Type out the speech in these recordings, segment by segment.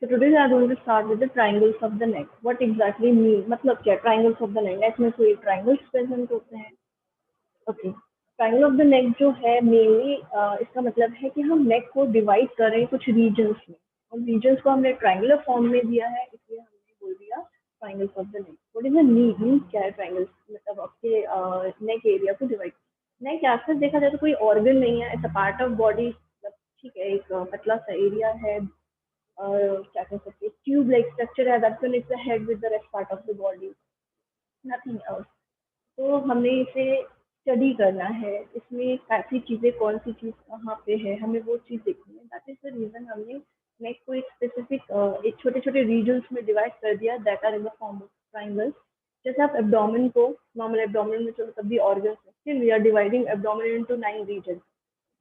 So today we are going to start with the triangles of the neck. What exactly mean? मतलब क्या triangles of the neck? Neck में कोई triangles present होते हैं. Okay. Triangle of the नेक जो है mainly इसका मतलब है कि हम नेक को डिवाइड कर रहे हैं कुछ रीजन्स में और रीजन्स को हमने ट्राइंगुलर फॉर्म में दिया है इसलिए हमने बोल दिया triangles of the neck. What is the meaning क्या है ट्राइंगल्स मतलब आपके नेक एरिया को डिवाइड. नेक ऐसे देखा जाए तो कोई ऑर्गन नहीं है, it's a part of body. ठीक है, एक पतला सा एरिया है और क्या कह सकते हैं ट्यूब लाइक स्ट्रक्चर है that connects the head with the rest part of the body, nothing else. तो हमें इसे स्टडी करना है, इसमें ऐसी चीज़ें कौन सी चीज़ कहाँ पे है हमें वो चीज़ देखनी है. दैट इज द रीज़न हमने नेक को एक स्पेसिफिक एक छोटे छोटे रीजन्स में डिवाइड कर दिया that are in the form of triangles. जैसे आप एब्डोमेन को नॉर्मल एब्डोमेन में चलो तब भी ऑर्गन्स है, still we are dividing abdomen into 9 region.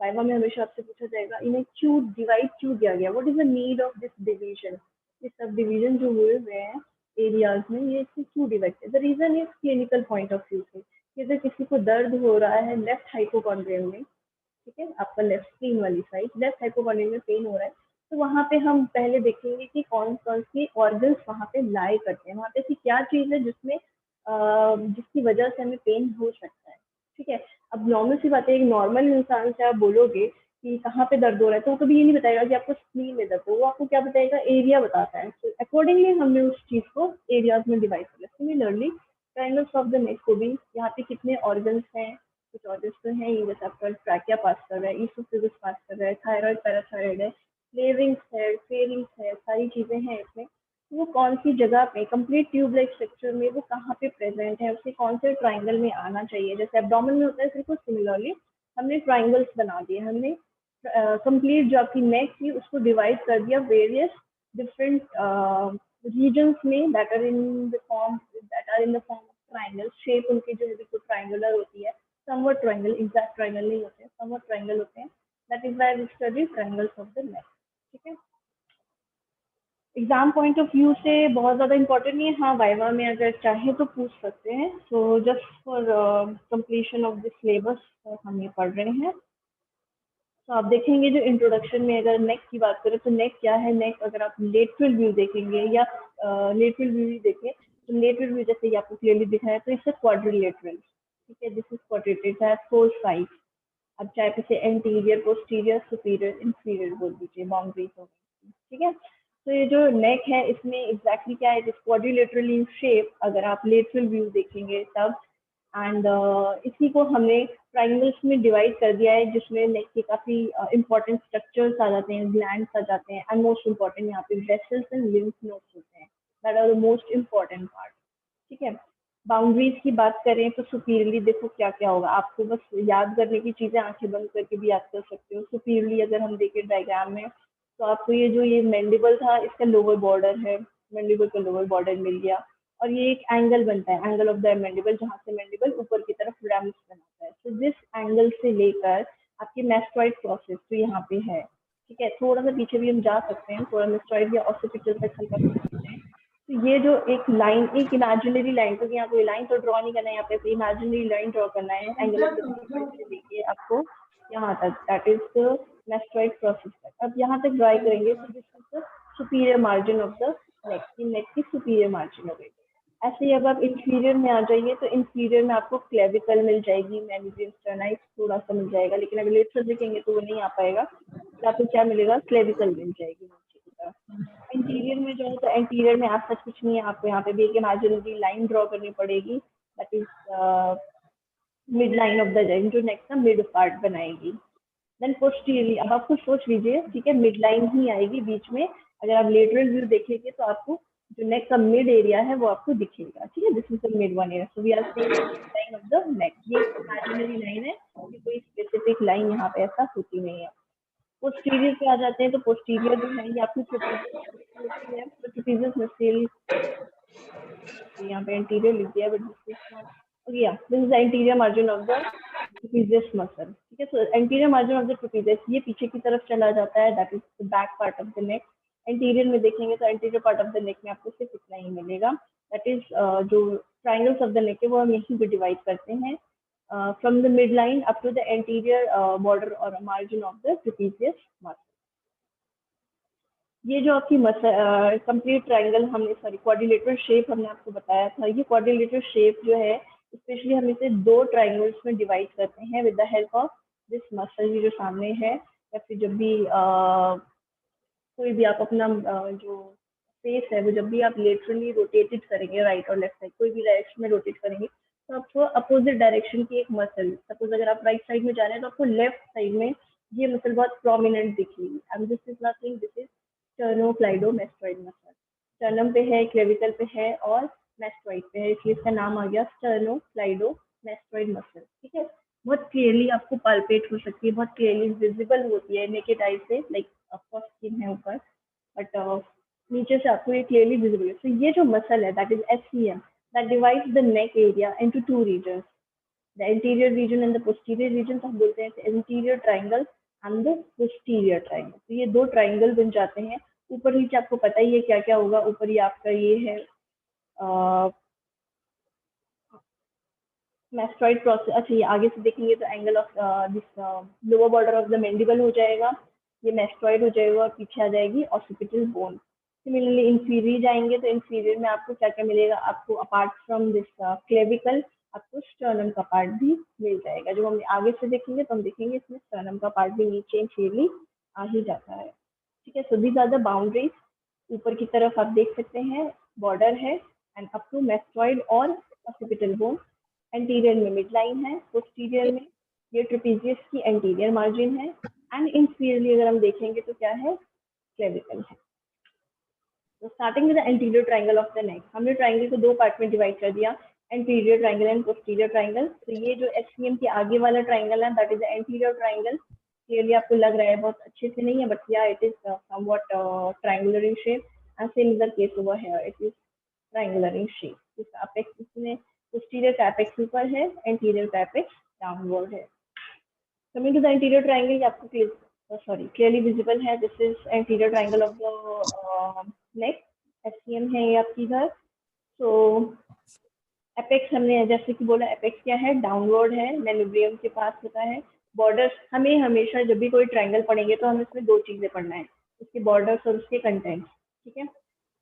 Viva में हमेशा आपसे पूछा जाएगा इन्हें क्यों डिवाइड क्यों किया गया, what is the need of this division. ये सब डिवीजन जो हुए हुए हैं एरियाज में ये इससे क्यों डिवाइड किया. The reason is clinical point of view से कि अगर किसी को दर्द हो रहा है लेफ्ट हाइपोकॉन्ड्रियम में, ठीक है, आपका लेफ्ट स्क्रीन वाली साइड लेफ्ट हाइपोकॉन्ड्रियम में पेन हो रहा है, तो वहाँ पे हम पहले देखेंगे कि कौन कौन सी ऑर्गन्स वहाँ पे लाई करते हैं, वहाँ पे ऐसी क्या चीज़ है जिसमें जिसकी वजह से हमें पेन हो सकता है. ठीक है, अब नॉर्मल सी बात है, एक नॉर्मल इंसान से आप बोलोगे कि कहाँ पे दर्द हो रहा है तो वो कभी ये नहीं बताएगा कि आपको स्क्रीन में दर्द हो, वो आपको क्या बताएगा, एरिया बताता है. तो अकॉर्डिंगली हमने उस चीज़ को एरियाज में डिवाइड किया. सिमिलरली ट्रायंगल्स ऑफ द नेक को भी यहाँ पे कितने ऑर्गन्स हैं, कुछ ऑर्गन्स तो हैं ये, जैसे आपका ट्रैकिया पास कर रहा है, ईसोफेगस पास कर रहा है, थायराइड पैराथायराइड है, फ्लेविंग्स है, फेरिंग्स है, सारी चीज़ें हैं इसमें. वो कौन सी जगह पे कंप्लीट ट्यूब लाइक स्ट्रक्चर में वो कहाँ पे प्रेजेंट है, उसे कौन से ट्राइंगल में आना चाहिए. जैसे एब्डोमेन में होता है बिल्कुल सिमिलरली हमने ट्राइंगल्स बना दिए. हमने कंप्लीट जो आपकी नेक थी उसको डिवाइड कर दिया वेरियस डिफरेंट रीजन्स में that are in the form of triangle. Shape उनकी जो है बिल्कुल ट्राइंगुलर होती है, समवट ट्राइंगल, एग्जैक्ट ट्राइंगल नहीं होते हैं, समवट ट्राइंगल होते हैं. That is why we study triangles of the neck. ठीक है, एग्जाम पॉइंट ऑफ व्यू से बहुत ज़्यादा इंपॉर्टेंट नहीं है, हाँ वाइवा में अगर चाहे तो पूछ सकते हैं. So just for completion of this syllabus हम ये पढ़ रहे हैं. तो आप देखेंगे जो इंट्रोडक्शन में अगर नेक की बात करें तो नेक क्या है. नेक अगर आप लेटरल व्यू देखेंगे या लेटरल व्यू ही देखें तो लेटरल व्यू जैसे ये आपको क्लियरली दिख रहा है तो इससे क्वाड्रिलेटरल. ठीक है, दिस इज क्वाड्रेटेड है 4 साइड. अब चाहे इसे एंटीरियर, पोस्टीरियर, सुपीरियर, इंफीरियर बोल दीजिए, बाउंड्रीज हो गई. ठीक है, तो ये जो नेक है इसमें एग्जैक्टली क्या है, क्वाड्रिलेटरल इन शेप अगर आप लेटरल व्यू देखेंगे तब. एंड इसी को हमने ट्राइंगल्स में डिवाइड कर दिया है जिसमें नेक के काफ़ी इंपॉर्टेंट स्ट्रक्चर्स आ जाते हैं, ग्लैंड्स आ जाते हैं, एंड मोस्ट इंपॉर्टेंट यहाँ पे वेसल्स एंड लिम्फ नोड्स होते हैं. That are the most important part. ठीक है, बाउंड्रीज की बात करें तो सुपीरियरली देखो क्या क्या होगा, आपको बस याद करने की चीज़ें आंखें बंद करके भी याद कर सकते हो. सुपीरियरली अगर हम देखें डायग्राम में तो आपको ये जो ये मैंडिबल था इसका लोअर बॉर्डर है, मैंडिबल का लोअर बॉर्डर मिल गया. और ये एक एंगल बनता है, एंगल ऑफ द मैंडिबल, जहाँ से मैंडिबल ऊपर की तरफ रैम्स बनाता है. तो जिस एंगल से लेकर आपकी मैस्टॉइड प्रोसेस तो यहाँ पे है. ठीक है, थोड़ा सा पीछे भी हम जा सकते हैं, थोड़ा मैस्टॉइड या ऑसिपिटल तक हल्का सकते हैं. तो ये जो एक लाइन, एक इमेजिनरी लाइन, तो यहाँ कोई लाइन तो ड्रॉ नहीं करना है, यहाँ पे इमेजिनरी लाइन ड्रॉ करना है एंगल ऑफ द मैस्टॉइड से लेके आपको यहाँ तक, that is the mastoid process तक. अब यहाँ तक ड्राई करेंगे तो this is the superior margin of the neck, neck की सुपीरियर मार्जिन हो गई. ऐसे ही अब आप इंफीरियर में आ जाइए तो इंफीरियर में आपको क्लेविकल मिल जाएगी, मैनिडियम स्टर्नाइस थोड़ा सा मिल जाएगा, लेकिन अगर लेटरल देखेंगे तो वो नहीं आ पाएगा. तो आपको क्या मिलेगा, क्लेविकल मिल जाएगी नीचे की तरफ. इंटीरियर में जो है तो इंटीरियर में आप कुछ नहीं है, आपको यहाँ पे भी एक इमेजिनरी लाइन ड्रॉ करनी पड़ेगी, that is mid line of the जो नेक का मिड पार्ट बनाएगी. देन पोस्टीरियरली अब आपको सोच लीजिए, ठीक है, मिड लाइन ही आएगी बीच में. अगर आप लेटरल व्यू देखेंगे तो आपको जो नेक का मिड एरिया है वो आपको दिखेगा. ठीक है, this is the mid one area. So we are saying line of the neck, ये इमेजिनरी लाइन है, कि कोई स्पेसिफिक लाइन यहाँ पे ऐसा होती नहीं है. पोस्टीरियर पे आ जाते हैं तो पोस्टीरियर जो है ये आपकी ट्रेपेजियस होती है. तो ट्रेपेजियस मसल यहाँ पे एंटीरियर लिख दिया, but this is not, this is the anterior margin of the trapezius muscle. ठीक है, सो anterior margin of the trapezius ये पीछे की तरफ चला जाता है, that is the back part of the neck. Anterior में देखेंगे तो एंटीरियर पार्ट ऑफ द नेक में आपको सिर्फ इतना ही मिलेगा, दैट इज जो ट्राइंगल्स ऑफ द नेक है वो हम यहीं पे डिवाइड करते हैं from the mid line up to the anterior border और margin of the trapezius muscle. ये जो आपकी कंप्लीट ट्रायंगल हमने क्वाड्रिलेटरल शेप हमने आपको बताया था, ये क्वाड्रिलेटरल शेप जो है स्पेशली हम इसे 2 ट्रायंगल्स में डिवाइड करते हैं with the help of this muscle. ये जो सामने है, या फिर जब भी कोई भी आप अपना जो फेस है वो जब भी आप लेटरली रोटेटेड करेंगे राइट और लेफ्ट साइड कोई भी डायरेक्शन में रोटेट करेंगे, तो आपको अपोजिट डायरेक्शन की एक मसल, सपोज अगर आप राइट साइड में जा रहे हैं तो आपको लेफ्ट साइड में ये मसल बहुत प्रोमिनेंट दिखेगी। And this is nothing, this is sternocleidomastoid muscle. Sternum पे है, क्लेविकल पे है और मेस्टोइड पे है, इसलिए इसका नाम आ गया स्टर्नोक्लाइडोमेस्टोइड मसल। ठीक है, बहुत क्लियरली आपको पाल्पेट हो सकती है, बहुत क्लियरली विजिबल होती है नेकेड आई से, लाइक ऑफकोर्स स्किन है ऊपर, बट नीचे से आपको ये क्लियरली विजिबल है। तो ये जो मसल है that is SCM, that divides the neck area into 2 regions, the anterior region and the posterior region. तो हम बोलते हैं anterior triangle and the posterior triangle. तो ये 2 ट्राइंगल बन जाते हैं। ऊपर नीचे आपको पता ही है क्या क्या होगा। ऊपर ही आपका ये है मैस्टोइड प्रोसेस। अच्छा, ये आगे से देखेंगे तो angle of this lower border of the mandible हो जाएगा, ये मैस्टोइड हो जाएगा और पीछे आ जाएगी ऑसिपिटल बोन। सिमिलरली इंफीरियर जाएंगे तो इंफीरियर में आपको क्या क्या मिलेगा, आपको अपार्ट फ्रॉम दिस क्लेविकल आपको स्टर्नम का पार्ट भी मिल जाएगा। जब हम आगे से देखेंगे तो हम देखेंगे इसमें स्टर्नम का पार्ट भी नीचे इंफीरियरली आ ही जाता है। ठीक है, so these are the boundaries. ऊपर की तरफ आप देख सकते हैं बॉर्डर है एंड अप टू मैस्टोइड और ऑसिपिटल बोन। एंटीरियर में मिड लाइन है, पोस्टीरियर में ये ट्रेपेजियस की एंटीरियर मार्जिन है एंड इंफीरियरली अगर हम देखेंगे तो क्या है, क्लेविकल है। तो starting with the anterior triangle of the neck, हमने ट्रायंगल को 2 पार्ट में डिवाइड कर दिया, anterior triangle and posterior triangle. तो ये जो एससीएम के आगे वाला ट्रायंगल है that is the anterior triangle. Clearly आपको लग रहा है, बहुत अच्छे से नहीं है बट या it is somewhat triangular in shape and same is the case over here, it is triangular in shape. इसका अपेक्स इसमें पोस्टीरियर का अपेक्स ऊपर है, एंटीरियर का अपेक्स डाउनवर्ड है। Coming to the anterior triangle, ये आपको clearly visible है। This is anterior triangle of the neck, SCM है ये आपकी इधर। So एपेक्स हमने जैसे कि बोला, एपेक्स क्या है, डाउनवर्ड है, मेनिब्रियम के पास होता है। बॉर्डर्स, हमें हमेशा जब भी कोई ट्रायंगल पढ़ेंगे तो हमें इसमें 2 चीजें पढ़ना है, उसके बॉर्डर्स और उसके कंटेंट। ठीक है,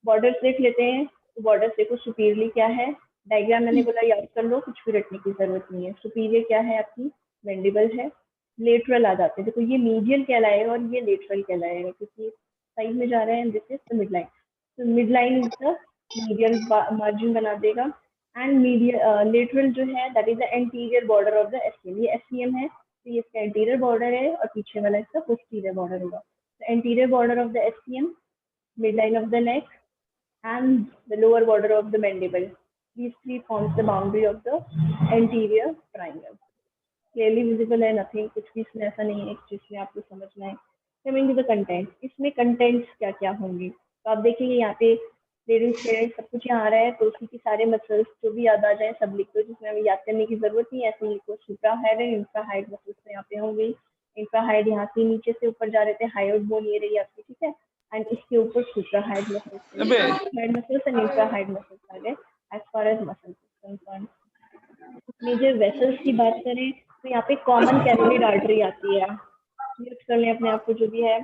बॉर्डर्स देख लेते हैं। तो बॉर्डर्स देखो, सुपीरियरली क्या है, डायग्राम मैंने बोला याद कर लो, कुछ भी रटने की जरूरत नहीं है। सुपीरियर क्या है आपकी, मैंडिबल है। लेटरल आ जाते हैं, देखो ये मीडियल कहलाएगा और ये लेटरल कहलाएगा क्योंकि साइड में जा रहे हैं। This is the mid line, तो mid line is the medial margin बना देगा एंड मीडियल लेटरल जो है that is the anterior border of the SCM. ये एससीएम है तो ये इसका एंटीरियर बॉर्डर है और पीछे वाला इसका पोस्टीरियर बॉर्डर होगा। तो anterior border of the SCM, mid line of the neck and the lower border of the mandible. These 3 forms the boundary of the anterior triangle. Clearly visible है, nothing, कुछ भी इसमें ऐसा नहीं है एक चीज में आपको समझना है। Coming to the content, इसमें contents क्या क्या होंगे, तो आप देखेंगे यहाँ पे लेडीज पेरेंट्स सब कुछ यहाँ आ रहा है, तो उसी की सारे मसल्स जो भी याद आ जाए सब लिख दो, जिसमें हमें याद करने की जरूरत नहीं है, ऐसे लिखो। Supra hyoid and infra hyoid muscles तो यहाँ पे होंगे। इंफ्रा हाइड यहाँ से नीचे से ऊपर जा रहे थे, हाइड बोन ये रही आपकी। ठीक है, एंड इसके ऊपर supra hyoid muscles, hyoid muscles and infra hyoid muscles आ गए as far as muscles concern. Major vessels की बात करें तो यहाँ पे कॉमन कैरोटिड आर्टरी आती है, म्यूट कर लें अपने आप को, जो भी है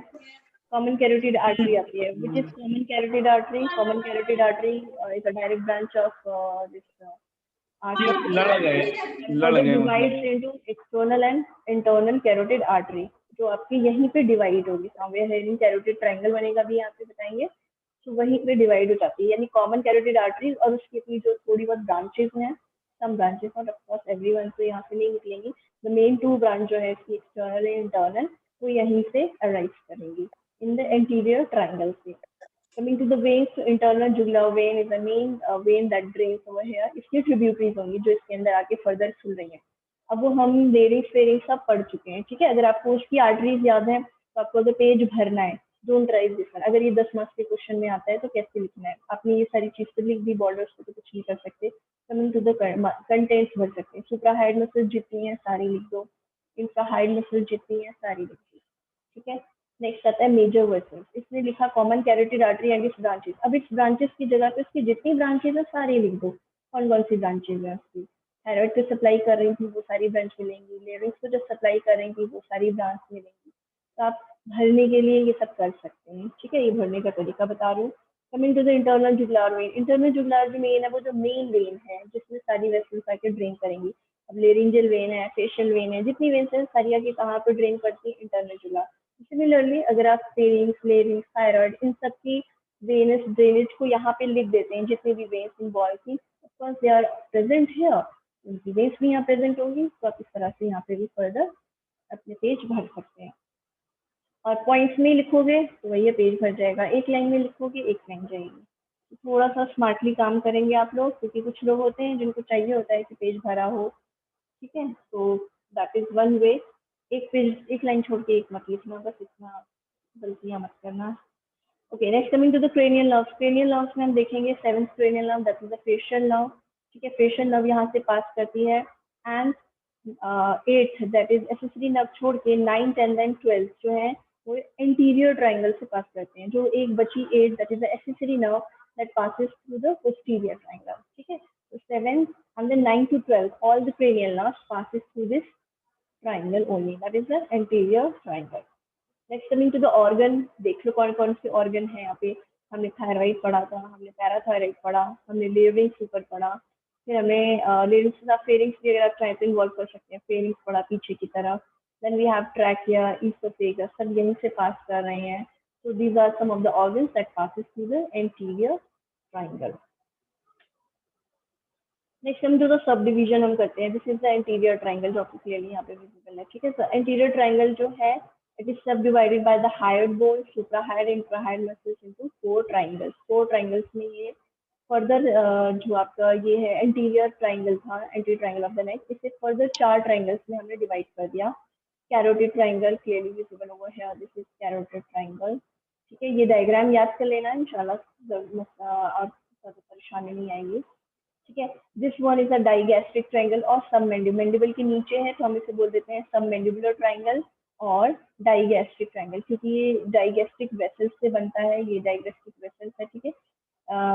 कॉमन कैरोटिड आर्टरी आती है। Which is common carotid artery, common carotid artery is a direct branch of this divides into external and internal carotid artery, जो आपकी यहीं पे डिवाइड होगी। समवेयर कैरोटिड ट्रायंगल बनेगा भी यहाँ पे बताएंगे, तो वहीं पे डिवाइड हो जाती है, यानी कॉमन कैरोटिड आर्टरी और उसकी अपनी जो थोड़ी बहुत ब्रांचेस हैं, some branches not of course everyone, तो यहाँ से नहीं निकलेंगी। द मेन 2 ब्रांच जो है इसकी एक्सटर्नल एंड इंटरनल, वो यहीं से अराइव करेंगी इन द एंटीरियर ट्रायंगल से। Coming to the veins, so internal jugular vein is the main vein that drains over here. इसकी ट्रिब्यूटरीज होंगी जो इसके अंदर आके फर्दर खुल रही हैं। अब वो हम लेरिंग्स फेरिंग्स सब पढ़ चुके हैं। ठीक है, अगर आपको उसकी आर्टरीज याद है तो आपको अगर पेज भरना है, डोंट राइट दिस वन। अगर ये 10 मार्क्स के क्वेश्चन में आता है तो कैसे लिखना है, आपने ये सारी चीज तो लिख दी, बॉर्डर्स को तो कुछ नहीं कर सकते। कमिंग टू द कंटेंट्स भर सकते हैं। सुप्रा हाइड मसल्स जितनी है सारी लिख दो, इंफ्रा हाइड मसल्स जितनी है सारी लिख दो। ठीक है, नेक्स्ट आता है मेजर वेसल्स। इसने लिखा common carotid artery and its branches. अब इट्स ब्रांचेस की जगह पे इसकी जितनी ब्रांचेस है सारी लिख दो। कौन कौन सी ब्रांचेस है उसकी, थायराइड को सप्लाई कर रही थी वो सारी ब्रांच मिलेंगी, लेरिंग्स को जब सप्लाई कर रही थी वो सारी ब्रांच मिलेंगी। तो आप भरने के लिए ये सब कर सकते हैं, ठीक है। ये भरने का तरीका बता रही हूँ। Coming to the internal jugular vein, internal jugular जो वेन है वो जो मेन वेन है जिसमें सारी वेसल्स आके ड्रेन करेंगी। अब लेरिंजियल वेन है, फेशियल वेन है, जितनी वेन्स है सारी आके कहाँ पे ड्रेन करती है, इंटरनल जुगुलर। सिमिलरली अगर आप फेरिंग्स, लेरिंग्स, थायराइड, इन सब की वेनस ड्रेनेज को यहाँ पे लिख देते हैं, जितनी भी वेन्स इन्वॉल्व थी, of course they are present here, उनकी वेन्स भी यहाँ प्रेजेंट होंगी, तो आप इस तरह से यहाँ पे भी फर्दर अपने पेज भर सकते हैं। और पॉइंट्स में लिखोगे तो वही पेज भर जाएगा, एक लाइन में लिखोगे एक लाइन जाएगी। तो थोड़ा सा स्मार्टली काम करेंगे आप लोग, क्योंकि कुछ लोग होते हैं जिनको चाहिए होता है कि पेज भरा हो, ठीक है। तो दैट इज वन वे, एक पेज एक लाइन छोड़ के एक मत लिखना, बस इतना गलतियां मत करना। Okay, next coming to the cranial nerves. Cranial nerves में हम देखेंगे seventh cranial nerve, that is the facial nerve, ठीक है। फेशियल नर्व यहाँ से पास करती है, and eighth that is accessory nerve छोड़ के 9, 10 एंड 12 जो है वो इंटीरियर ट्राइंगल से पास करते हैं। जो एक बची 8 that is the accessory nerve that passes through the posterior triangle, ठीक है। तो 7 and then 9 to 12 all the cranial nerves passes through this triangle only, that is the anterior triangle. Next coming to the organ, देख लो कौन कौन से organ है यहाँ पे। हमने थायराइड पढ़ा था, हमने पैराथायराइड पढ़ा, हमने लेरिंग्स सुपर पढ़ा, फिर हमने लेरिंग्स के साथ फेरिंग्स भी अगर आप चाहें तो इन्वॉल्व कर सकते हैं, फेरिंग्स पढ़ा पीछे की तरफ। Then we have trachea, oesophagus, सब यहीं से पास कर रहे हैं। तो these are some of the organs that passes through the anterior triangle. Next हम जो सब डिवीजन हम करते हैं, this is the interior triangle जो आपको क्लियरली यहाँ पे विजिबल है, ठीक है। सर इंटीरियर ट्राइंगल जो है it is subdivided by the hyoid bone, suprahyoid, infrahyoid muscles into 4 triangles. 4 triangles में ये फर्दर जो आपका ये है एंटीरियर ट्राइंगल था, anti triangle of the neck, इसे फर्दर 4 ट्राइंगल्स में हमने डिवाइड कर दिया। Carotid triangle clearly visible over here, this is carotid triangle, ठीक है। ये डायग्राम याद कर लेना इंशाल्लाह, और ज़्यादा परेशानी नहीं आएगी, ठीक है। This one is a digastric triangle और सब मैंडिबल के नीचे है तो हम इसे बोल देते हैं सब मैंडिबुलर ट्रायंगल और डाइगैस्ट्रिक ट्रायंगल, क्योंकि ये डाइगैस्ट्रिक वेसल्स से बनता है, ये डाइगैस्ट्रिक वेसल्स है, ठीक है।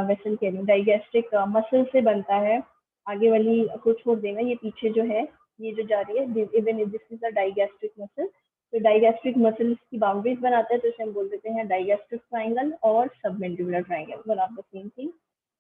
वेसल कह रही हूँ, डाइगैस्ट्रिक मसल से बनता है। आगे वाली को छोड़ देना, ये पीछे जो है ये जो जा रही है, even this is a digastric muscle. तो डाइगैस्ट्रिक मसल की बाउंड्रीज बनाता है, तो इसे हम बोल देते हैं डाइगैस्ट्रिक ट्रायंगल और submandibular triangle, one of the same thing.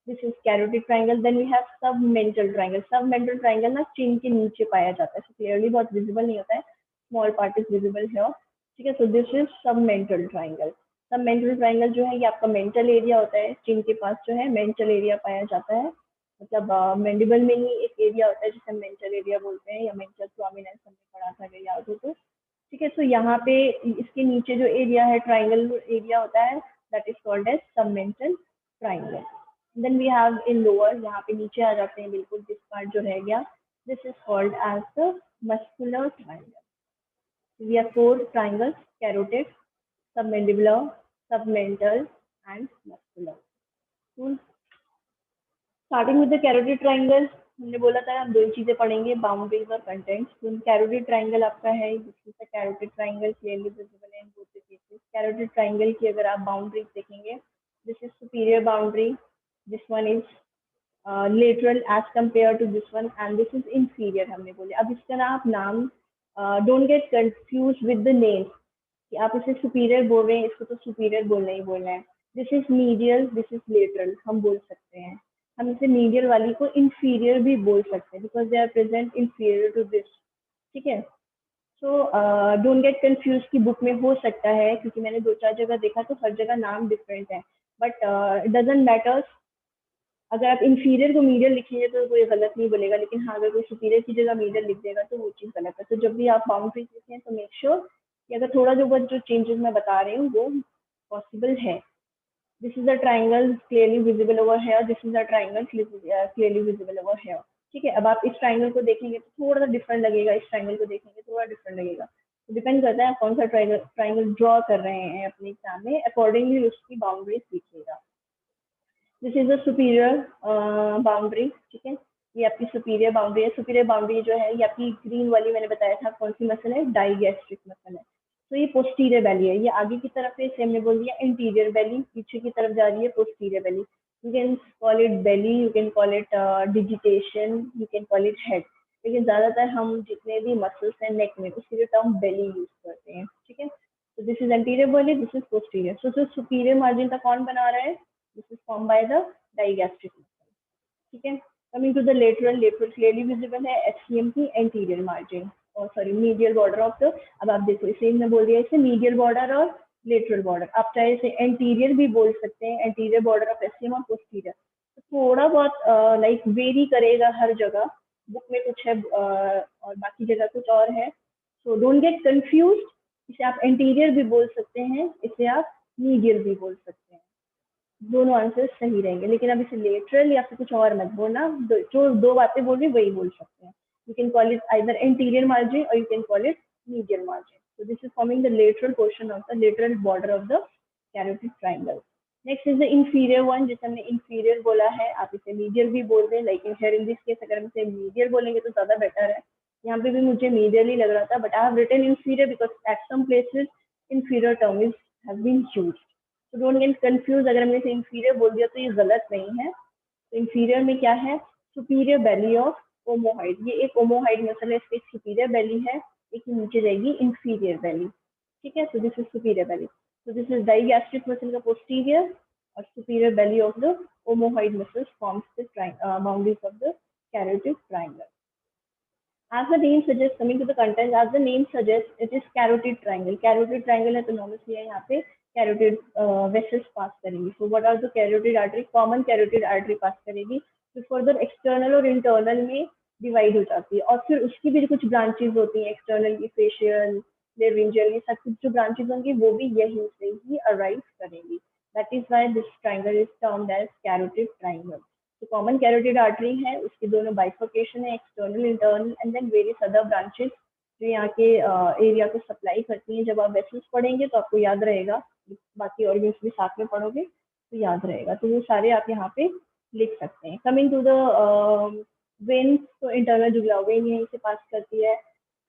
This is carotid triangle. Then we have submental triangle. Submental triangle ना चिन के नीचे पाया जाता है, so क्लियरली बहुत विजिबल नहीं होता है, small part is visible here, ठीक है। So this is submental triangle. Submental triangle जो है ये आपका मेंटल एरिया होता है, चिन के पास जो है मेंटल एरिया पाया जाता है, मतलब मैंडिबल में ही एक एरिया होता है जिसे हम मेंटल एरिया बोलते हैं, या मेंटल प्रोमिनेंस हमने पढ़ा था अगर याद हो तो, ठीक है। तो यहाँ पे इसके नीचे जो एरिया है ट्रायंगल एरिया होता है, that is called as submental triangle. Then we have in lower, यहाँ पे नीचे आ जाते हैं बिल्कुल, दिस पार्ट जो रह गया, this is called as the muscular triangle. We have 4 triangles, carotid, submandibular, submental and muscular. Starting with the carotid triangle, हमने बोला था हम 2 ही चीजें पढ़ेंगे, बाउंड्रीज और कंटेंट्स। तो कैरोटिड ट्रायंगल आपका है, this is the carotid triangle, clearly visible in both the cases. Carotid triangle की अगर आप बाउंड्रीज देखेंगे, this is superior boundary, this one is lateral as compared to this one, and this is inferior हमने बोले। अब इसका ना आप नाम don't get confused with the names कि आप इसे सुपीरियर बोल रहे हैं, इसको तो सुपीरियर बोलना ही बोलना है। This is medial, this is lateral हम बोल सकते हैं। हम इसे मीडियल वाली को इंफीरियर भी बोल सकते हैं, because they are present inferior to this, ठीक है। सो डोंट गेट कंफ्यूज की बुक में हो सकता है, क्योंकि मैंने 2-4 जगह देखा तो हर जगह नाम डिफरेंट है, बट इट डजंट मैटर। अगर आप इंफीरियर को मीडियल लिखेंगे तो कोई गलत नहीं बोलेगा, लेकिन हाँ अगर कोई सुपीरियर की जगह मीडियल लिख देगा तो वो चीज़ गलत है। तो जब भी आप बाउंड्रीज लिखें तो मेक श्योर कि अगर थोड़ा जो बहुत जो चेंजेस मैं बता रही हूँ वो पॉसिबल है। This is a triangle clearly visible over here, this is a triangle clearly visible over here, ठीक है। अब आप इस ट्राइंगल को देखेंगे तो थोड़ा सा डिफरेंट लगेगा, इस ट्राइंगल को देखेंगे थोड़ा डिफरेंट लगेगा, तो डिपेंड करता है आप कौन सा ट्राइंगल ड्रॉ कर रहे हैं अपने एग्जाम में, अकॉर्डिंगली उसकी बाउंड्रीज लिखिएगा। This is a superior boundary, ठीक है। ये आपकी सुपीरियर बाउंड्री है। सुपीरियर बाउंड्री जो है ये आपकी ग्रीन वाली मैंने बताया था कौन सी मसल है, डाइगैस्ट्रिक मसल है। तो ये पोस्टीरियर बैली है, ये आगे की तरफ है, इसे हमने बोल दिया इंटीरियर बैली, पीछे की तरफ जा रही है posterior belly. You can call it belly, you can call it digitation, you can call it head, लेकिन ज्यादातर हम जितने भी मसल्स हैं नेक में उसके लिए टर्म बैली यूज करते हैं, ठीक है। So this is anterior belly, this is posterior. So superior margin का कौन बना रहा है? This is formed by the digastric muscle. ठीक है. Coming to the lateral, lateral clearly visible है HCM की anterior margin और sorry medial border of the. अब आप देखो इसे मैं बोल दिया इसे medial border और lateral border. आप चाहे इसे anterior भी बोल सकते हैं, anterior border of HCM और posterior. तो थोड़ा बहुत लाइक वेरी करेगा हर जगह, बुक में कुछ है और बाकी जगह कुछ और है. So don't gate confused. इसे आप एंटीरियर भी बोल सकते हैं, इसे आप मीडियल भी बोल सकते हैं, दोनों आंसर सही रहेंगे. लेकिन अब इसे लेटरल या फिर कुछ और मत बोलना, जो दो बातें बोल रही वही बोल सकते हैं. You can call it either anterior margin और you can call it medial margin. So this is forming the lateral portion of the lateral border of the carotid triangle. Next is the inferior one, जिसे हमने inferior बोला है, आप इसे medial भी बोल दें. Like here in this case अगर हम इसे मीडियल बोलेंगे तो ज्यादा बेटर है. यहाँ पे भी मुझे मीडियल ही लग रहा था, but I have written inferior because at some places inferior term is has been used. तो डोंट गेट कंफ्यूज. अगर हमने इसे इंफीरियर बोल दिया तो ये गलत नहीं है. तो इंफीरियर में क्या है? Superior belly of omohyoid. ये एक ओमोहाइड मसल है, इसकी सुपीरियर बेली है, एक नीचे जाएगी इंफीरियर बेली. ठीक है. So this is superior Bailey. So this is digastric muscle का posterior और superior belly of the omohyoid muscles forms the boundaries of the carotid triangle. As the name suggests, coming to the content, as the name suggests, it is carotid triangle. Carotid triangle है तो normally यहाँ पे carotid vessels pass करेंगी. So what are the carotid artery? Common carotid artery pass करेगी. तो further external और internal में divide हो जाती है और फिर उसकी भी कुछ branches होती हैं, external की facial, laryngeal, ये सब कुछ जो branches होंगी वो भी यहीं से ही arise करेंगी. That is why this triangle is termed as carotid triangle. तो कॉमन कैरोटिड आर्टरी है, उसके दोनों बाइफर्केशन है, external internal and then various other branches जो यहाँ के एरिया को सप्लाई करती हैं. जब आप वेसल्स पढ़ेंगे तो आपको याद रहेगा, बाकी ऑर्गन्स भी साथ में पढ़ोगे तो याद रहेगा. तो वो सारे आप यहाँ पे लिख सकते हैं. कमिंग टू द वेन, तो इंटरनल जुगुलर वेन यहीं से पास करती है.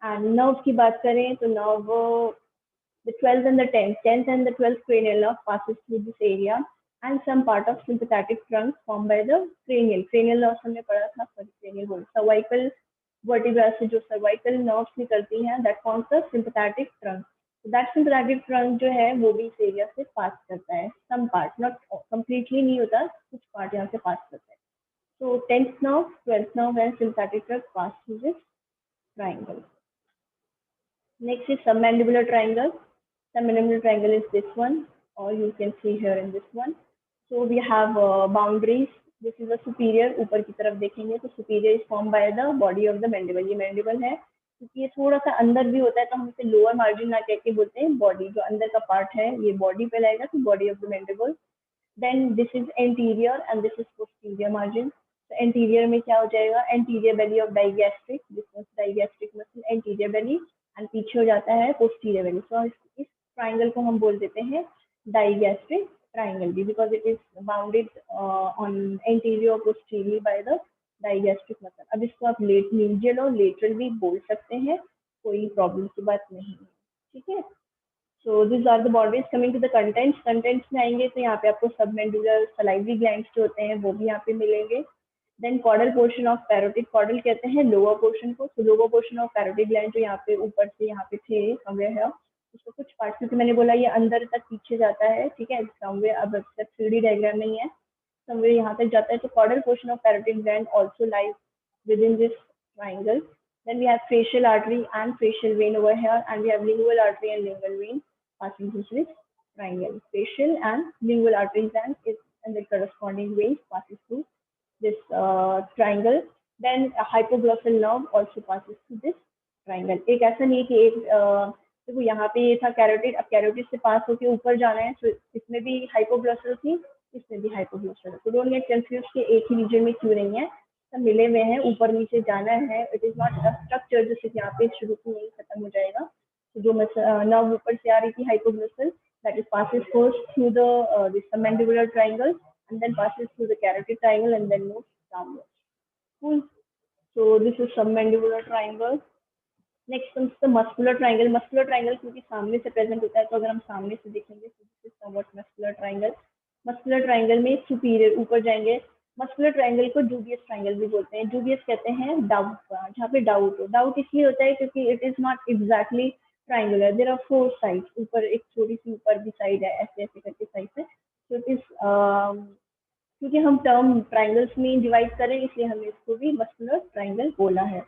एंड नर्व की बात करें तो nerve the 12th and the 10th and the 12th cranial nerve passes through this area and some part of sympathetic trunk formed by the cranial nerves हमने पढ़ा था, cranial बोल cervical vertebra से जो cervical nerves निकलती हैं that forms the sympathetic trunk. So that sympathetic trunk जो है वो भी इस एरिया से पास करता है, some part, not completely नहीं होता, कुछ पार्ट यहाँ से पास करता है. So 10th nerve, 12th nerve and sympathetic trunk pass through this triangle. Next is submandibular triangle. Submandibular triangle is this one, or you can see here in this one. So we have boundaries. This is a superior. ऊपर की तरफ देखेंगे तो superior is formed by the body of the mandible. ये mandible है, क्योंकि ये थोड़ा सा अंदर भी होता है तो हम इसे लोअर मार्जिन ना कह के बोलते हैं बॉडी. जो अंदर का पार्ट है ये बॉडी पे लाएगा तो body of the mandible. Then this is anterior and this is posterior margin. तो anterior में क्या हो जाएगा? Anterior belly of digastric. This is digastric muscle, anterior belly, and पीछे हो जाता है posterior belly. So इस ट्राइंगल को हम बोल देते हैं डाइगैस्ट्रिक ट्राइंगल भी, because it is bounded on anterior और posterior by the digastric muscle. अब इसको आप मीडियल और लेटरल भी बोल सकते हैं, कोई प्रॉब्लम की बात नहीं है. ठीक है. So this are the bodies. Coming to the contents में आएंगे तो यहाँ पे आपको सबमेंडुलर सलाइवरी ग्लैंड्स जो होते हैं वो भी यहाँ पे मिलेंगे. Then caudal portion of parotid. Caudal कहते हैं लोअर पोर्शन को. तो lower portion of parotid gland जो यहाँ पे ऊपर से यहाँ पे थे समवेयर है, उसको कुछ पार्ट, क्योंकि मैंने बोला ये अंदर तक पीछे जाता है. ठीक है. समवेयर, अब 3D डायग्राम नहीं है, समवेयर यहाँ तक जाता है. तो caudal portion of parotid gland also lies within this triangle. Then we have facial artery and facial vein over here, and we have lingual artery and lingual vein passing through this triangle. Facial and lingual arteries and the corresponding veins passes through this triangle. Then a hypoglossal nerve also passes through this triangle. एक ऐसा नहीं कि एक देखो यहाँ पे ये था कैरोटिड, अब कैरोटिड से पास होके ऊपर जाना है, तो इसमें भी हाइपोग्लॉसल थी, इसमें भी हाइपोग्लॉसल. तो डोंट गेट कंफ्यूज कि एक ही रीजन में क्यों नहीं है, सब मिले हुए हैं, ऊपर नीचे जाना है. It is not a structure जैसे यहाँ पे शुरू से नहीं खत्म हो जाएगा. तो जो नर्व ऊपर से आ रही थी hypoglossal, that is passes first through the this submandibular triangle and then passes through the carotid triangle and then moves downwards. Cool. So this is submandibular triangle. Next comes the muscular triangle. muscular triangle क्योंकि सामने से present होता है, तो अगर हम सामने से देखेंगे तो this is somewhat muscular triangle. muscular triangle में सुपीरियर ऊपर जाएंगे. muscular triangle को जूबियस ट्रायंगल भी बोलते हैं. जूबियस कहते हैं डाउट का, जहाँ पे डाउट हो. डाउट इसलिए होता है क्योंकि it is not exactly triangular, there are 4 sides, ऊपर एक छोटी सी ऊपर भी साइड है, ऐसे ऐसे करके साइड है। तो इट इज क्योंकि हम टर्म ट्राइंगल्स में डिवाइड करें इसलिए हमने इसको भी मस्कुलर ट्राइंगल बोला है।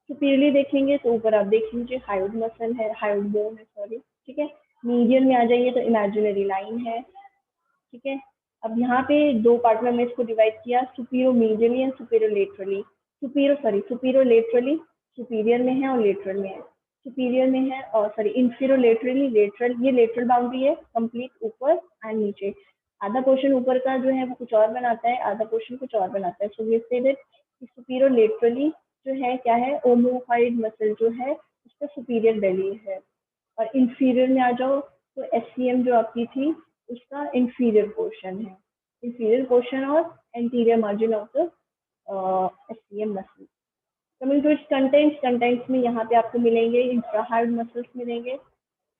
सुपीरियरली देखेंगे तो ऊपर आप देख लीजिए हायोइड मसल है, हायोइड बोन है, सॉरी, ठीक है। मीडियन में आ जाइए तो इमेजिनरी लाइन है, ठीक है। अब यहाँ पे दो पार्ट में हमने इसको डिवाइड किया, superior medially and superior laterally. Superior laterally, superior में है और लेटरल में है। सुपीरियर में है और सॉरी इंफीरियर लेटरली, लेटरल, ये लेटरल बाउंड्री है कंप्लीट ऊपर एंड नीचे। आधा पोर्शन ऊपर का जो है वो कुछ और बनाता है, आधा पोर्शन कुछ और बनाता है। So we say that superior laterally जो है क्या है, ओमोहाइड मसल जो है उसका सुपीरियर बेली है। और इंफीरियर में आ जाओ तो एससीएम जो आपकी थी उसका इंफीरियर पोर्शन है, इंफीरियर पोर्शन और anterior margin of the SCM muscle. Coming to its contents, contents में यहाँ पे आपको मिलेंगे इंफ्राहार्ड मसल्स मिलेंगे,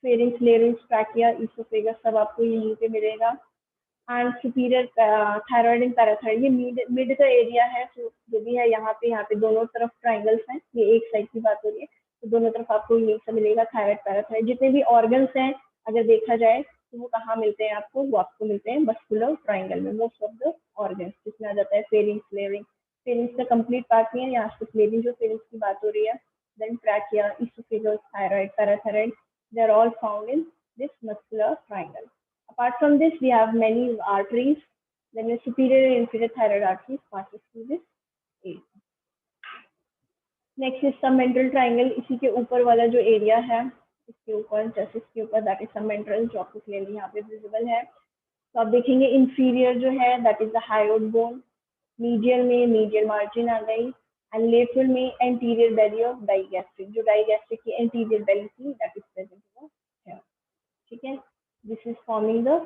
फेरिंक्स, लेरिंक्स, ट्रैकिया, इसोफेगस, सब आपको यहीं पे मिलेगा। And superior thyroid and parathyroid, ये मिड का एरिया है, तो जो भी है यहाँ पे दोनों तरफ ट्राइंगल्स हैं, ये एक साइड की बात हो रही है, तो दोनों तरफ आपको यही से मिलेगा थायराइड पैराथायराइड। जितने भी ऑर्गन्स हैं अगर देखा जाए तो वो कहाँ मिलते हैं आपको, वो आपको मिलते हैं मस्कुलर ट्राइंगल में, मोस्ट ऑफ द ऑर्गन्स, जिसमें आ जाता है फेरिंग्स, लेरिंग्स। फेरिंग्स का कंप्लीट पार्ट नहीं है, यहाँ से लेरिंग जो फेरिंग्स की बात हो रही है, then trachea, oesophagus, thyroid, parathyroid, they are all found in this muscular triangle. Apart from this, we have many arteries. Then the superior and inferior thyroid arteries passes through this area. Next is submental triangle. इसी के ऊपर वाला जो area है, इसके ऊपर, chest के ऊपर, दैट इज सबमेंट्रल, जो आपको क्लियरली यहाँ पे विजिबल है। तो आप देखेंगे इंफीरियर जो है that is the hyoid bone, medial में मीडियल मार्जिन आ गई, एंड लेटरल में एंटीरियर बेली ऑफ डाइगैस्ट्रिक, जो डाइगैस्ट्रिक की एंटीरियर बेली थी दैट इज प्रेजेंट हियर, ठीक है। This is forming the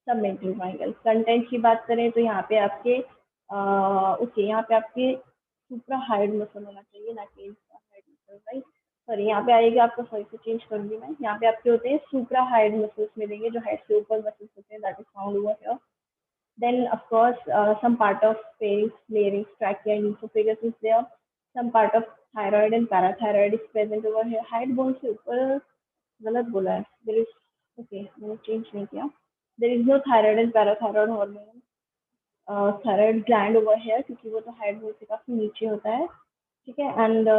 submental triangle. Content की बात करें तो यहाँ पे आपके ओके, यहाँ पे आपके सुप्राहाइड मसल होना चाहिए, ना कि इंफ्राहाइड मसल, राइट। सॉरी, यहाँ पे आएगा आपका, सॉरी से चेंज करूंगी मैं, यहाँ पे आपके होते हैं सुप्राहाइड मसल्स मिलेंगे, जो हेड से ऊपर मसल्स होते हैं, that is found over here. Then, of course, some part of face, larynx, trachea, and esophagus is there. Some part of thyroid and parathyroid is present over here. Height bone से ऊपर गलत बोला है. There is, okay, मैंने change नहीं किया. There is no thyroid and parathyroid hormone. Thyroid gland over here, क्योंकि वो तो height bone से काफी नीचे होता है, ठीक है. And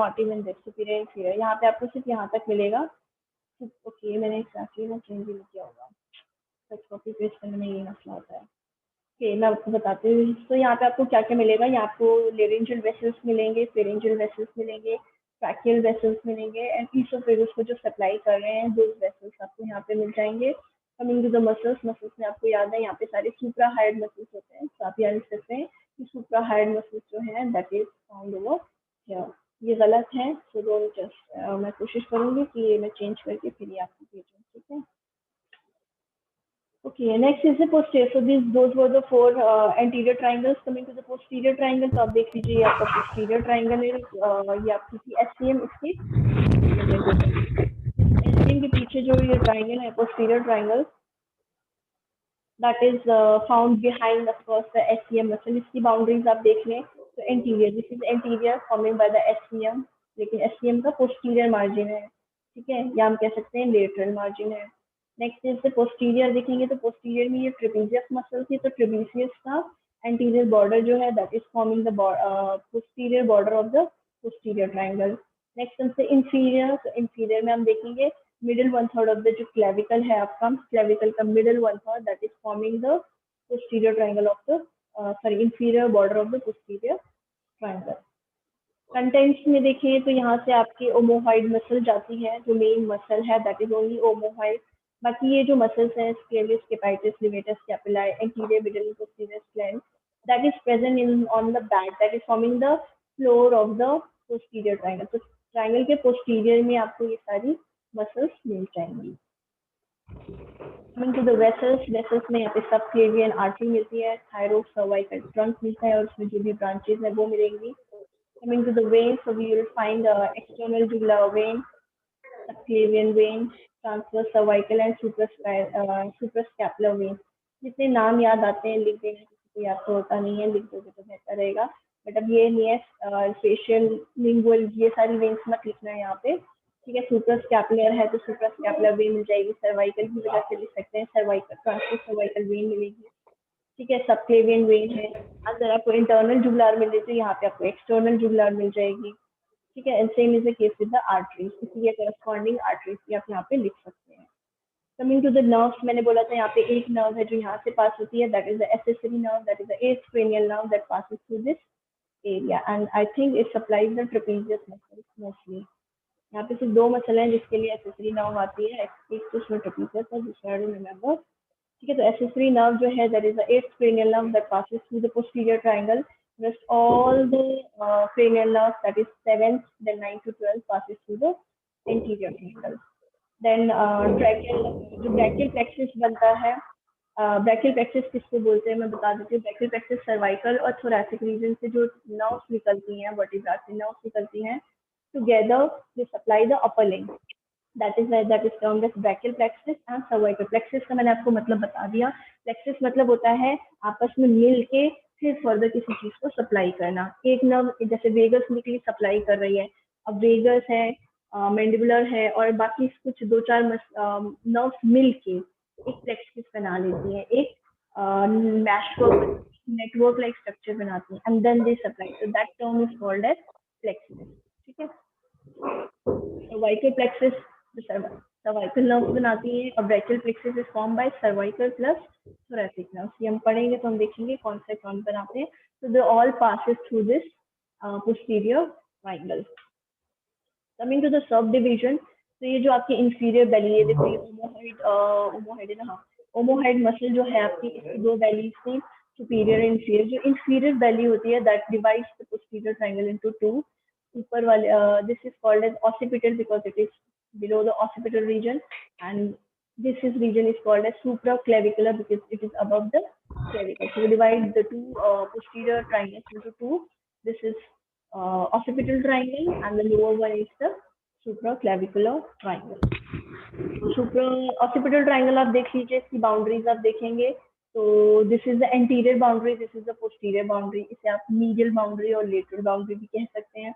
not even this, superior inferior. यहाँ पे आपको सिर्फ यहाँ तक मिलेगा. Okay, मैंने exactly ना change नहीं किया होगा. सच कॉपी पेस्ट करने में ये मसला होता है. ओके, मैं आपको बताती हूँ। तो यहाँ पे आपको क्या क्या मिलेगा, यहाँ आपको लेरिंजियल वेसल्स मिलेंगे, फेरिंजियल वेसल्स मिलेंगे, ट्रैकियल वेसल्स मिलेंगे, एंड ईसोफेगस को जो सप्लाई कर रहे हैं दोज वेसल्स आपको यहाँ पे मिल जाएंगे। Coming to the muscles, muscles में आपको याद है यहाँ पे सारे सुप्राहाइड मसल्स होते हैं, तो आप याद रख सकते हैं कि सुप्राहाइड मसल्स जो है that is found over here. ये गलत है, सो डोंट जस्ट, मैं कोशिश करूंगी कि ये मैं चेंज करके फिर ये आपको भेजूँ, ठीक है। Okay, next is the posterior. So those were the four anterior triangles. Coming to the posterior triangle, तो आप देख लीजिए आपका posterior triangle है, ये आपकी थी SCM, इसकी SCM के पीछे जो ये triangle है posterior triangle, that is found behind of course the SCM muscle. इसकी boundaries आप देख लें तो anterior, this is anterior forming by the SCM, लेकिन SCM का posterior margin है, ठीक है, या हम कह सकते हैं lateral margin है। नेक्स्ट इज द पोस्टीरियर, देखेंगे तो पोस्टीरियर में ये ट्रेपेजियस मसल थी, तो ट्रेपेजियस का एंटीरियर बॉर्डर जो है that is forming the posterior border of the posterior triangle. Next हमसे इंफीरियर, तो इंफीरियर में हम देखेंगे middle one third of the जो क्लेविकल है आपका, क्लेविकल का middle one third that is forming the posterior triangle of the sorry inferior border of the posterior triangle. Contents में देखें तो यहाँ से आपकी ओमोहाइड मसल जाती है, जो मेन मसल है दैट इज ओनली ओमोहाइड। बाकी ये जो मसल्स हैं स्केलिस, स्केपाइटिस, लिवेटस, कैपिलाई, anterior middle posterior scalenes, that is present in on the back, that is forming the floor of the posterior triangle. तो ट्रायंगल के पोस्टीरियर में आपको ये सारी मसल्स मिल जाएंगी। Coming to the vessels, vessels में यहाँ पे सबक्लेवियन आर्टरी मिलती है, थायरो सर्वाइकल ट्रंक मिलता है और उसमें जो भी ब्रांचेज है वो मिलेंगी। Coming to the veins, so we will find external jugular vein, subclavian vein, transverse cervical and suprascapular vein. जितने नाम याद आते हैं लिख देना, किसी को याद तो होता नहीं है, लिख दोगे तो बेहतर रहेगा। बट अब ये नहीं है फेशियल, लिंगुअल, ये सारी वेन्स मत लिखना है यहाँ पे, ठीक है। सुप्रास्कैपुलर है तो सुप्रास्कैपुलर वेन मिल जाएगी, सर्वाइकल की वजह से लिख सकते हैं, सर्वाइकल ट्रांसवर्स सर्वाइकल वेन मिलेगी। ठीक है। सबक्लेवियन वेन है, अगर आपको इंटरनल जुगुलार मिल रही तो यहाँ पे आपको एक्सटर्नल जुगुलार मिल जाएगी। ठीक है। And same is the case with the arteries, इसलिए करस्पॉन्डिंग आर्टरीज भी आप यहाँ पे लिख सकते हैं। कमिंग टू द नर्व्स, मैंने बोला था यहाँ पे एक नर्व है जो यहाँ से पास होती है, that is the accessory nerve, that is the eighth cranial nerve that passes through this area, and I think it supplies the trapezius muscle mostly. यहाँ पे सिर्फ दो मसल हैं जिसके लिए एक्सेसरी नर्व आती है, एक तो उसमें ट्रेपीजियस है, दूसरा आई डोंट रिमेंबर। ठीक है। तो एक्सेसरी नर्व जो है that is the eighth cranial nerve that passes through the posterior triangle, rest all the cranial nerves, that is 7th, then 9 to 12 passes through the anterior triangle. Then brachial, जो brachial plexus बनता है, brachial plexus किसको बोलते हैं मैं बता देती हूँ। ब्रैकियल प्लेक्सिस सर्वाइकल और थोरैसिक रीजन से जो नर्व्स निकलती हैं, वर्टिब्रा से नर्व्स निकलती हैं, together they supply the upper limb, that is termed as brachial plexus and cervical plexus का मैंने आपको मतलब बता दिया। प्लेक्सिस मतलब होता है आपस में मिल के फिर फर्दर किसी चीज को सप्लाई करना। एक नर्व जैसे वेगस निकली सप्लाई कर रही है, अब वेगस है, मैंडिबुलर है और बाकी कुछ दो चार नर्व्स मिल के एक प्लेक्सिस बना लेती हैं, एक मैशवर्क नेटवर्क लाइक स्ट्रक्चर बनाती हैं, and then they supply, so that term is called as plexus। ठीक है। सर्वाइकल प्लेक्सिस सर्वाइकल नर्व बनाती है और brachial plexus is form by cervical plus thoracic nerve. ये हम पढ़ेंगे तो हम देखेंगे कौन से कौन बनाते हैं। तो they all passes through this posterior triangle. Coming to the subdivision, तो ये जो आपकी इंफीरियर बेली है, देखो ये ओमोहेड है ना, हाँ, ओमोहेड मसल जो है आपकी, इसकी दो बेलीज थी, सुपीरियर एंड इंफीरियर। जो इंफीरियर बेली होती है that divides the posterior triangle into two. ऊपर वाले this is called as occipital because it is below the occipital region, and this is region is called as supraclavicular because it is above the clavicle. So we divide the two posterior triangles into two. This is occipital triangle and the lower one is the supraclavicular triangle. Supra occipital triangle आप देख लीजिए, इसकी boundaries आप देखेंगे तो this is the anterior boundary, this is the posterior boundary. इसे आप medial boundary और लेटरल बाउंड्री भी कह सकते हैं।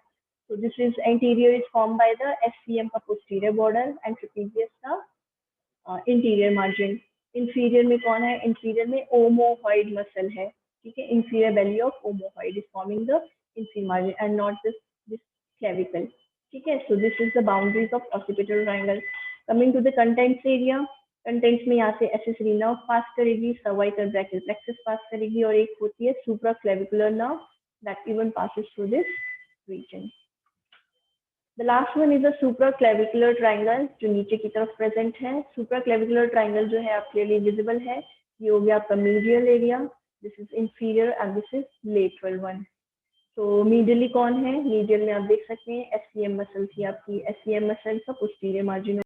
तो this is anterior is form by the SCM का पोस्टीरियर बॉर्डर एंड ट्रेपेजियस का इंटीरियर मार्जिन। इंफीरियर में कौन है? इंफीरियर में ओमोहॉइड मसल है। ठीक है। Inferior belly of omohyoid is forming the inferior margin and not this clavicle. ठीक है। So this is the boundaries of occipital triangle. Coming to the contents area, contents में यहाँ से एक्सेसरी नर्व पास करेगी, cervical brachial plexus पास करेगी और एक होती है supraclavicular nerve that even passes through this region. The last one is the supraclavicular triangle जो नीचे की तरफ प्रेजेंट है। सुप्राक्लेविकुलर ट्राइंगल जो है आप क्लियरली विजिबल है, ये हो गया आपका medial area, this is inferior and this is lateral one. तो मीडियली कौन है? मीडियल में आप देख सकते हैं एससीएम मसल थी आपकी, एससीएम मसल का पोस्टीरियर मार्जिन